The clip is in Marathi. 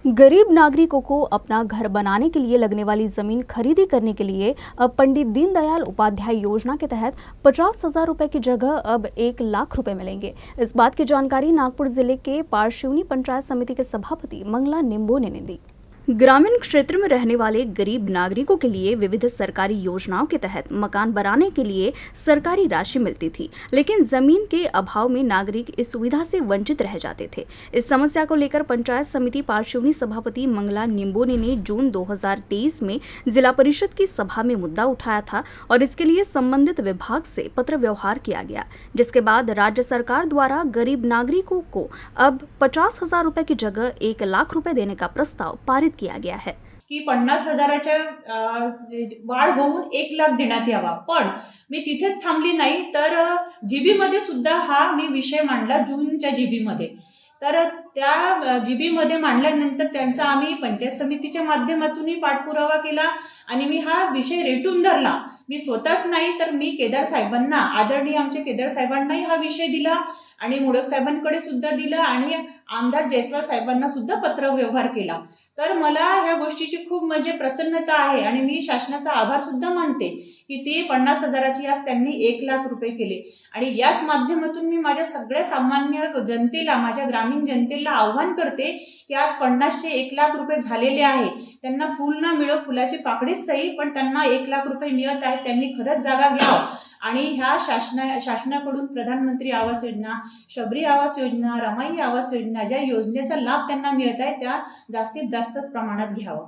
गरीब नागरिकों को अपना घर बनाने के लिए लगने वाली जमीन खरीदी करने के लिए अब पंडित दीनदयाल उपाध्याय योजना के तहत 50,000 रुपए की जगह अब 1,00,000 रुपए मिलेंगे। इस बात की जानकारी नागपुर जिले के पारशिवनी पंचायत समिति के सभापति मंगला निंबोने ने दी। ग्रामीण क्षेत्र में रहने वाले गरीब नागरिकों के लिए विविध सरकारी योजनाओं के तहत मकान बनाने के लिए सरकारी राशि मिलती थी, लेकिन जमीन के अभाव में नागरिक इस सुविधा से वंचित रह जाते थे। इस समस्या को लेकर पंचायत समिति पारशिवनी सभापति मंगला निंबोने ने जून 2023 में जिला परिषद की सभा में मुद्दा उठाया था और इसके लिए संबंधित विभाग से पत्र व्यवहार किया गया, जिसके बाद राज्य सरकार द्वारा गरीब नागरिकों को अब 50,000 रुपए की जगह 1,00,000 रुपए देने का प्रस्ताव पारित किया गया है की 50,000च्या वाढ होऊन 1,00,000 देण्यात यावा। पण मी तिथेच थांबली नाही, तर जीबी मध्ये सुद्धा हा मी विषय मांडला जूनच्या जीबी मध्ये। तर त्या जीबी मध्ये मांडल्यानंतर त्यांचा आम्ही पंचायत समितीच्या माध्यमातूनही पाठपुरावा केला आणि मी हा विषय रेटून धरला। मी स्वतःच नाही तर मी केदार साहेबांना, आदरणीय आमचे केदार साहेबांनाही हा विषय दिला आणि मोडक साहेबांकडे सुद्धा दिला आणि आमदार जयस्वाल साहेबांना सुद्धा पत्र व्यवहार केला। तर मला ह्या गोष्टीची खूप म्हणजे प्रसन्नता आहे आणि मी शासनाचा आभार सुद्धा मानते की ते 50,000ची आज त्यांनी 1,00,000 रुपये केले। आणि याच माध्यमातून मी माझ्या सगळ्या सामान्य जनतेला, माझ्या ग्रामीण जनतेला आव्हान करते की आज 50 चे 1,00,000 रुपये झालेले आहे। त्यांना फूल न मिळो, फुलाची पाकळीच सही, पण त्यांना 1,00,000 रुपये मिळत आहेत। त्यांनी खरंच जागा घ्यावं आणि ह्या शासनाकडून प्रधानमंत्री आवास योजना, शबरी आवास योजना, रमाई आवास योजना, ज्या योजनेचा लाभ त्यांना मिळत आहे त्या जास्तीत जास्त प्रमाणात घ्यावा।